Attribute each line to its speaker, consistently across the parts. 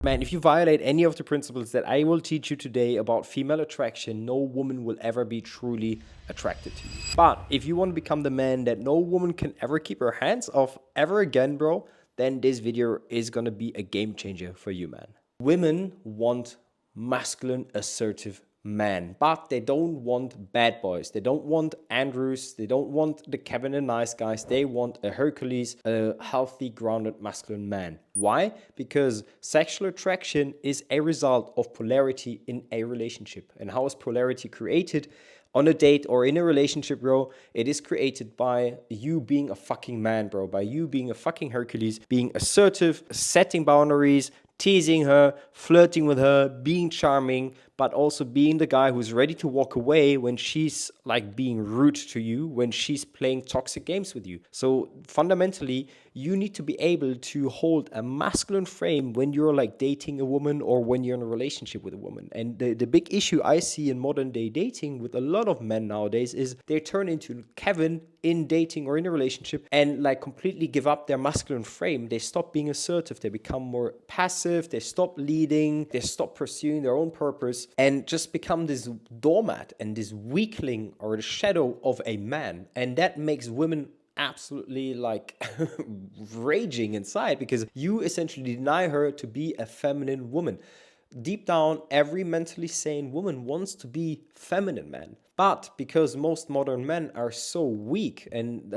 Speaker 1: Man, if you violate any of the principles that I will teach you today about female attraction, no woman will ever be truly attracted to you. But if you want to become the man that no woman can ever keep her hands off ever again, bro, then this video is gonna be a game changer for you, man. Women want masculine, assertive men, but they don't want bad boys. They don't want Andrews. They don't want the Kevin and nice guys. They want a Hercules, a healthy, grounded, masculine man. Why? Because sexual attraction is a result of polarity in a relationship. And how is polarity created? On a date or in a relationship, bro, it is created by you being a fucking man, bro. By you being a fucking Hercules, being assertive, setting boundaries, teasing her, flirting with her, being charming, but also being the guy who's ready to walk away when she's like being rude to you, when she's playing toxic games with you. So fundamentally, you need to be able to hold a masculine frame when you're like dating a woman or when you're in a relationship with a woman. And the big issue I see in modern day dating with a lot of men nowadays is they turn into Kevin in dating or in a relationship and like completely give up their masculine frame. They stop being assertive. They become more passive. They stop leading. They stop pursuing their own purpose and just become this doormat and this weakling or the shadow of a man. And that makes women absolutely like raging inside because you essentially deny her to be a feminine woman. Deep down, every mentally sane woman wants to be feminine, man. But because most modern men are so weak, and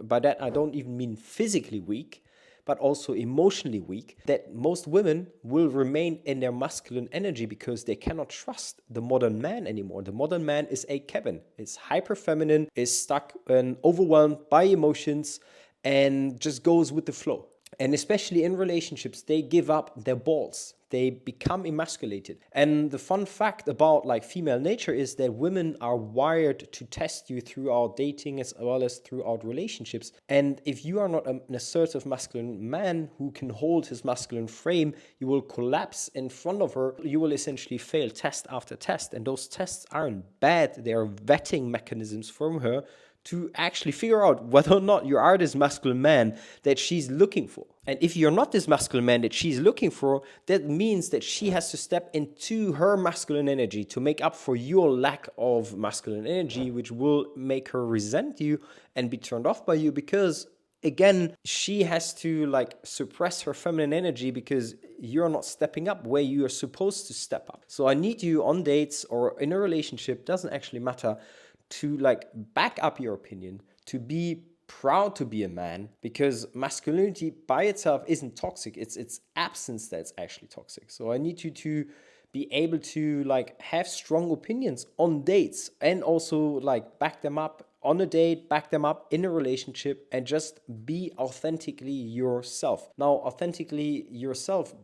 Speaker 1: by that I don't even mean physically weak, but also emotionally weak, that most women will remain in their masculine energy because they cannot trust the modern man anymore. The modern man is a Kevin. It's hyper feminine, is stuck and overwhelmed by emotions and just goes with the flow. And especially in relationships, they give up their balls. They become emasculated. And the fun fact about like female nature is that women are wired to test you throughout dating as well as throughout relationships. And if you are not an assertive masculine man who can hold his masculine frame, you will collapse in front of her. You will essentially fail test after test. And those tests aren't bad. They are vetting mechanisms from her to actually figure out whether or not you are this masculine man that she's looking for. And if you're not this masculine man that she's looking for, that means that she has to step into her masculine energy to make up for your lack of masculine energy, which will make her resent you and be turned off by you because, again, she has to like suppress her feminine energy because you're not stepping up where you are supposed to step up. So I need you on dates or in a relationship, doesn't actually matter, to like back up your opinion, to be proud to be a man, because masculinity by itself isn't toxic. It's absence that's actually toxic. So I need you to be able to like have strong opinions on dates and also like back them up on a date, back them up in a relationship, and just be authentically yourself. Now, authentically yourself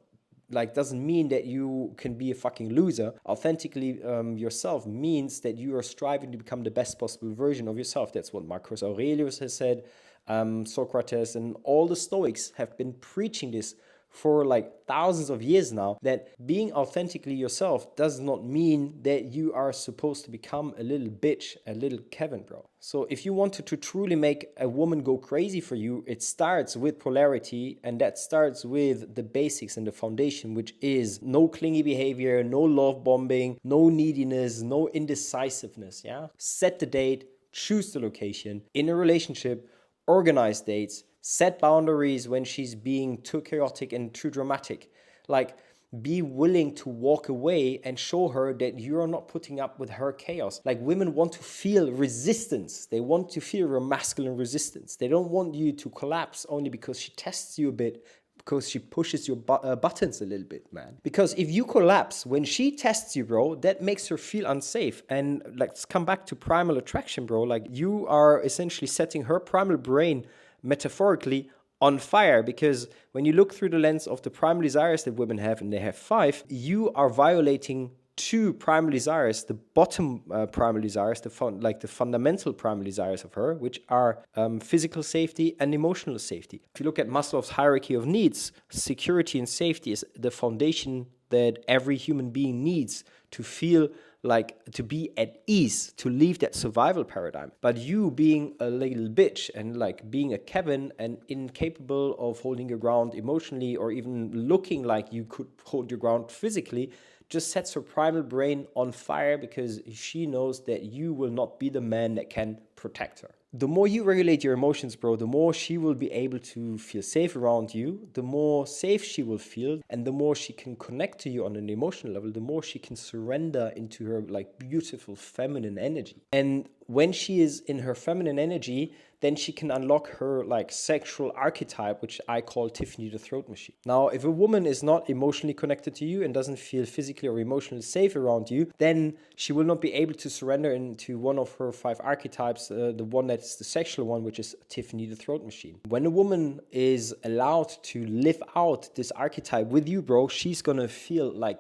Speaker 1: like doesn't mean that you can be a fucking loser. Authentically yourself means that you are striving to become the best possible version of yourself. That's what Marcus Aurelius has said. Socrates and all the Stoics have been preaching this for like thousands of years now, that being authentically yourself does not mean that you are supposed to become a little bitch, a little Kevin, bro. So if you wanted to truly make a woman go crazy for you, it starts with polarity, and that starts with the basics and the foundation, which is no clingy behavior, no love bombing, no neediness, no indecisiveness, yeah? Set the date, choose the location. In a relationship, organize dates, set boundaries when she's being too chaotic and too dramatic. Like, be willing to walk away and show her that you're not putting up with her chaos. Like, women want to feel resistance. They want to feel your masculine resistance. They don't want you to collapse only because she tests you a bit, because she pushes your buttons a little bit, man. Because if you collapse when she tests you, bro, that makes her feel unsafe. And let's come back to primal attraction, bro. Like, you are essentially setting her primal brain metaphorically on fire, because when you look through the lens of the primal desires that women have, and they have 5, you are violating 2 primal desires, the bottom primal desires, the fundamental primal desires of her, which are physical safety and emotional safety. If you look at Maslow's hierarchy of needs, security and safety is the foundation that every human being needs to feel like to be at ease, to leave that survival paradigm. But you being a little bitch and like being a Kevin and incapable of holding your ground emotionally, or even looking like you could hold your ground physically, just sets her primal brain on fire, because she knows that you will not be the man that can protect her. The more you regulate your emotions, bro, the more she will be able to feel safe around you, the more safe she will feel, and the more she can connect to you on an emotional level, the more she can surrender into her like beautiful feminine energy. And when she is in her feminine energy, then she can unlock her like sexual archetype, which I call Tiffany the Throat Machine. Now, if a woman is not emotionally connected to you and doesn't feel physically or emotionally safe around you, then she will not be able to surrender into one of her 5 archetypes, the one that's the sexual one, which is Tiffany the Throat Machine. When a woman is allowed to live out this archetype with you, bro, she's gonna feel like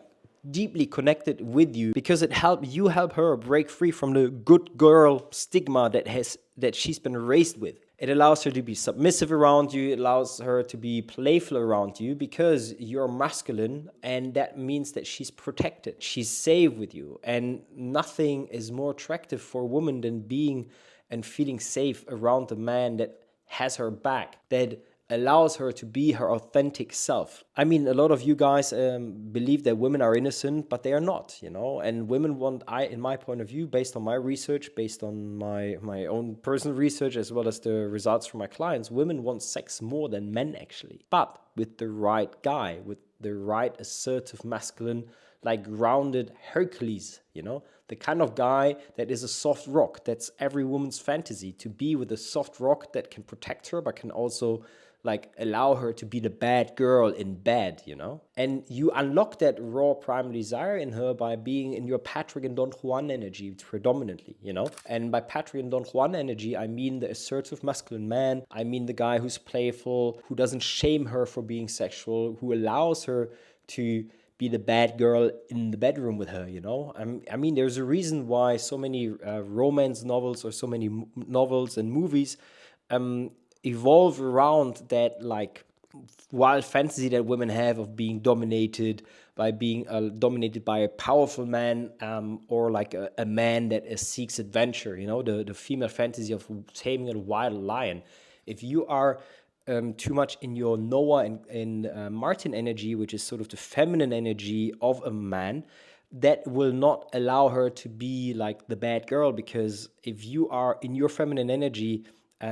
Speaker 1: deeply connected with you, because you help her break free from the good girl stigma that she's been raised with. It allows her to be submissive around you. It allows her to be playful around you, because you're masculine, and that means that she's protected. She's safe with you, and nothing is more attractive for a woman than being and feeling safe around a man that has her back, that allows her to be her authentic self. I mean, a lot of you guys believe that women are innocent, but they are not, you know. And women want, in my point of view, based on my research, based on my own personal research, as well as the results from my clients, women want sex more than men actually. But with the right guy, with the right assertive masculine, like grounded Hercules, you know, the kind of guy that is a soft rock. That's every woman's fantasy, to be with a soft rock that can protect her, but can also like allow her to be the bad girl in bed, you know? And you unlock that raw primal desire in her by being in your Patrick and Don Juan energy predominantly, you know? And by Patrick and Don Juan energy, I mean the assertive masculine man. I mean the guy who's playful, who doesn't shame her for being sexual, who allows her to be the bad girl in the bedroom with her, you know? I mean, there's a reason why so many romance novels, or so many novels and movies evolve around that like wild fantasy that women have of being dominated by a powerful man, or like a man that seeks adventure, you know, the female fantasy of taming a wild lion. If you are too much in your Noah and Martin energy, which is sort of the feminine energy of a man, that will not allow her to be like the bad girl, because if you are in your feminine energy,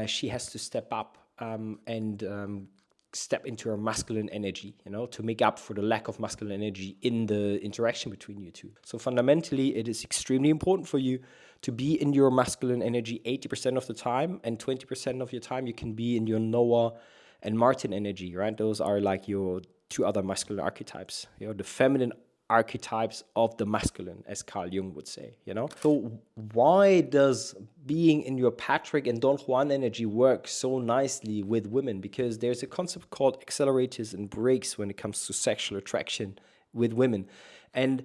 Speaker 1: she has to step up and step into her masculine energy, you know, to make up for the lack of masculine energy in the interaction between you two. So fundamentally, it is extremely important for you to be in your masculine energy 80% of the time, and 20% of your time you can be in your Noah and Martin energy, right? Those are like your 2 other masculine archetypes, you know, the feminine archetypes of the masculine, as Carl Jung would say, you know? So why does being in your Patrick and Don Juan energy work so nicely with women? Because there's a concept called accelerators and brakes when it comes to sexual attraction with women. And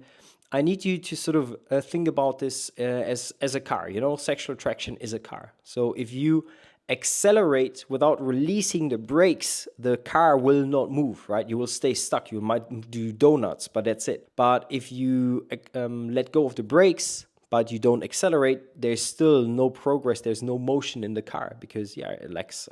Speaker 1: I need you to sort of think about this as a car, you know? Sexual attraction is a car. So if you accelerate without releasing the brakes, the car will not move, right? You will stay stuck. You might do donuts, but that's it. But if you let go of the brakes, but you don't accelerate, there's still no progress. There's no motion in the car, because it lacks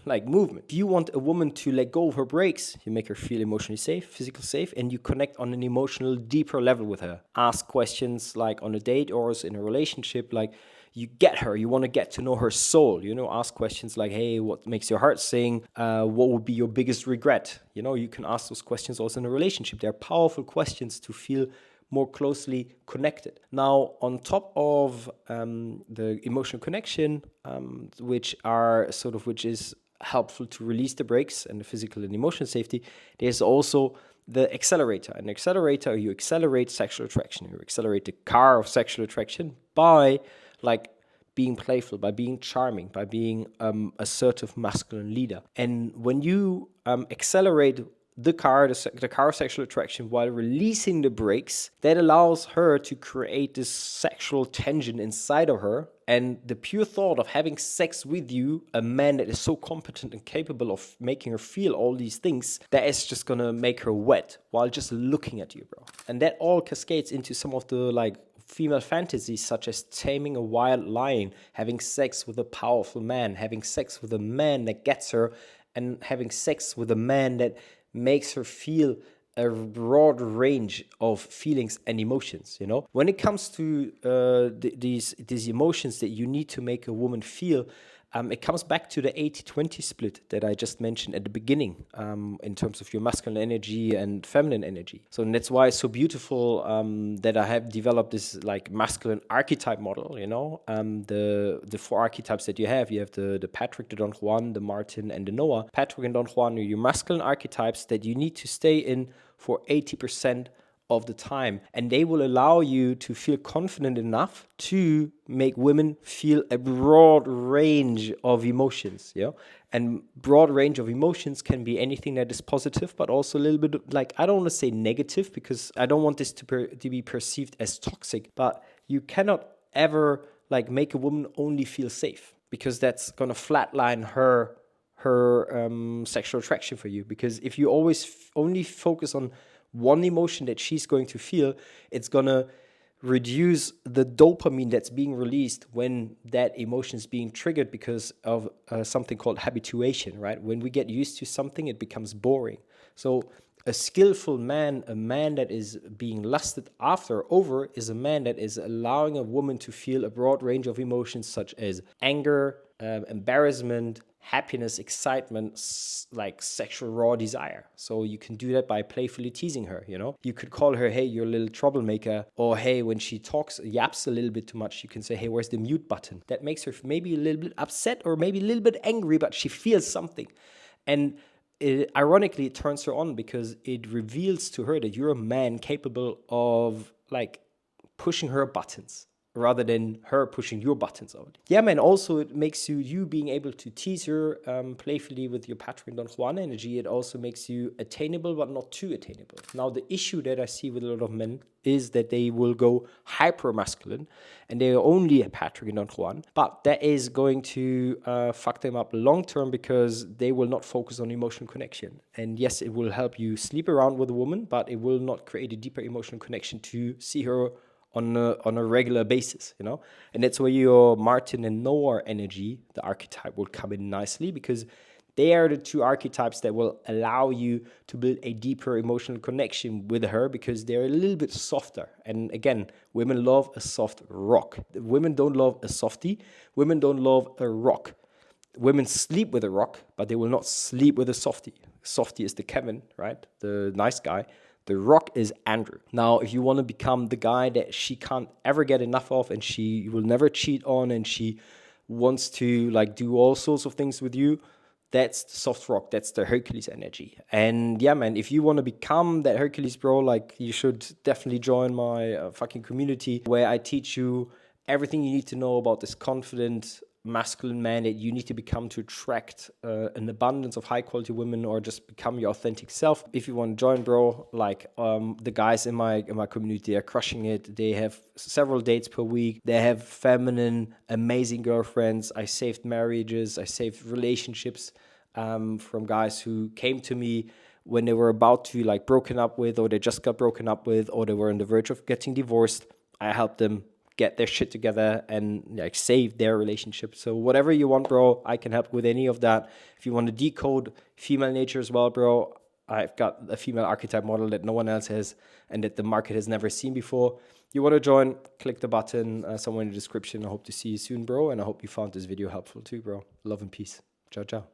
Speaker 1: like movement. If you want a woman to let go of her brakes, you make her feel emotionally safe, physically safe, and you connect on an emotional, deeper level with her. Ask questions like on a date or in a relationship, like, you get her, you want to get to know her soul, you know, ask questions like, hey, what makes your heart sing? What would be your biggest regret? You know, you can ask those questions also in a relationship. They're powerful questions to feel more closely connected. Now, on top of the emotional connection, which is helpful to release the brakes and the physical and emotional safety, there's also the accelerator. An accelerator, you accelerate sexual attraction. You accelerate the car of sexual attraction by like being playful, by being charming, by being assertive masculine leader. And when you accelerate the car of sexual attraction while releasing the brakes, that allows her to create this sexual tension inside of her. And the pure thought of having sex with you, a man that is so competent and capable of making her feel all these things, that is just gonna make her wet while just looking at you, bro. And that all cascades into some of the like female fantasies such as taming a wild lion, having sex with a powerful man, having sex with a man that gets her, and having sex with a man that makes her feel a broad range of feelings and emotions. When it comes to these emotions that you need to make a woman feel, it comes back to the 80-20 split that I just mentioned at the beginning, in terms of your masculine energy and feminine energy. So that's why it's so beautiful that I have developed this like masculine archetype model. The 4 archetypes that you have the Patrick, the Don Juan, the Martin, and the Noah. Patrick and Don Juan are your masculine archetypes that you need to stay in for 80% of the time, and they will allow you to feel confident enough to make women feel a broad range of emotions. And broad range of emotions can be anything that is positive, but also a little bit like, I don't want to say negative, because I don't want this to be perceived as toxic, but you cannot ever like make a woman only feel safe, because that's gonna flatline her sexual attraction for you. Because if you always only focus on one emotion that she's going to feel, it's going to reduce the dopamine that's being released when that emotion is being triggered, because of something called habituation, right? When we get used to something, it becomes boring. So a skillful man, a man that is being lusted over, is a man that is allowing a woman to feel a broad range of emotions such as anger, embarrassment, happiness, excitement, like sexual raw desire. So you can do that by playfully teasing her. You could call her, hey, you're a little troublemaker, or hey, when she yaps a little bit too much, you can say, hey, where's the mute button? That makes her maybe a little bit upset or maybe a little bit angry, but she feels something. And ironically, it turns her on, because it reveals to her that you're a man capable of like pushing her buttons, rather than her pushing your buttons out. Yeah, man, also it makes you being able to tease her playfully with your Patrick and Don Juan energy. It also makes you attainable, but not too attainable. Now, the issue that I see with a lot of men is that they will go hyper masculine and they are only a Patrick and Don Juan, but that is going to fuck them up long term, because they will not focus on emotional connection. And yes, it will help you sleep around with a woman, but it will not create a deeper emotional connection to see her on a regular basis, and that's where your Martin and Noah energy, the archetype, will come in nicely, because they are the 2 archetypes that will allow you to build a deeper emotional connection with her, because they're a little bit softer. And again, women love a soft rock. Women don't love a softie. Women don't love a rock. Women sleep with a rock, but they will not sleep with a softie. Softie is the Kevin, right? The nice guy. The rock is Andrew. Now, if you want to become the guy that she can't ever get enough of, and she will never cheat on, and she wants to like do all sorts of things with you, that's the soft rock. That's the Hercules energy. And yeah, man, if you want to become that Hercules, bro, like, you should definitely join my fucking community, where I teach you everything you need to know about this confident masculine man that you need to become to attract an abundance of high quality women, or just become your authentic self. If you want to join, bro, like the guys in my community are crushing it. They have several dates per week. They have feminine, amazing girlfriends. I saved marriages. I saved relationships from guys who came to me when they were about to like broken up with, or they just got broken up with, or they were on the verge of getting divorced. I helped them get their shit together and like save their relationship. So whatever you want, bro, I can help with any of that. If you want to decode female nature as well, bro, I've got a female archetype model that no one else has and that the market has never seen before. You want to join, click the button somewhere in the description. I hope to see you soon, bro, and I hope you found this video helpful too, bro. Love and peace. Ciao, ciao.